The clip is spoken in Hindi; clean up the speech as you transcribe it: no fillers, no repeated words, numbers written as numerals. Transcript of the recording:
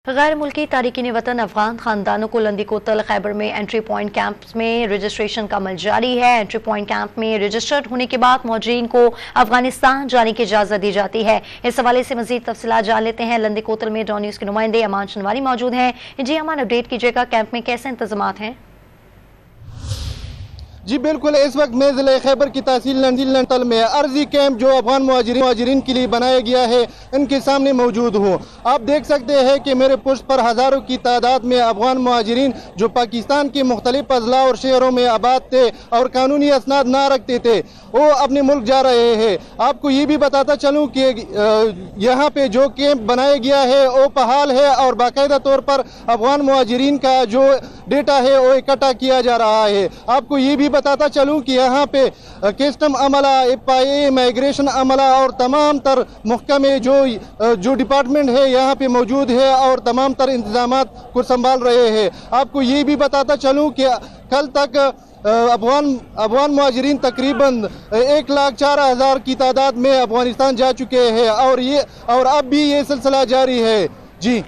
गैर मुल्की तारिकीन वतन अफगान खानदानों को लंदी कोतल खैबर में एंट्री पॉइंट कैंप में रजिस्ट्रेशन का अमल जारी है। एंट्री पॉइंट कैंप में रजिस्टर्ड होने के बाद मुहाजिरीन को अफगानिस्तान जाने की इजाजत दी जाती है। इस हवाले से मजीद तफसीलात जान लेते हैं। लंदी कोतल में डॉन न्यूज के नुमाइंदे अमान शनवारी मौजूद हैं। जी अमान, अपडेट कीजिएगा, कैंप में कैसे इंतजाम हैं? जी बिल्कुल, इस वक्त मैं ज़िले खैबर की तहसील लंदील में अर्जी कैंप जो अफगान मुहाजिरीन के लिए बनाया गया है इनके सामने मौजूद हूँ। आप देख सकते हैं कि मेरे पुष्ट पर हज़ारों की तादाद में अफगान मुहाजिरीन जो पाकिस्तान के मुख्तलिफ अजला और शहरों में आबाद थे और कानूनी असनाद ना रखते थे वो अपने मुल्क जा रहे हैं। आपको ये भी बताता चलूँ कि यहाँ पे जो कैंप बनाया गया है वो बहाल है और बाकायदा तौर पर अफगान मुहाजिरीन का जो डेटा है वो इकट्ठा किया जा रहा है। आपको ये भी बताता चलूं कि यहाँ पे कस्टम अमला, FIA, माइग्रेशन अमला और तमाम तर महकमे जो डिपार्टमेंट है यहाँ पे मौजूद है और तमाम तर इंतजामात को संभाल रहे हैं। आपको ये भी बताता चलूं कि कल तक अफगान मुहाजिरीन तकरीबन 1,04,000 की तादाद में अफगानिस्तान जा चुके हैं और अब भी ये सिलसिला जारी है। जी।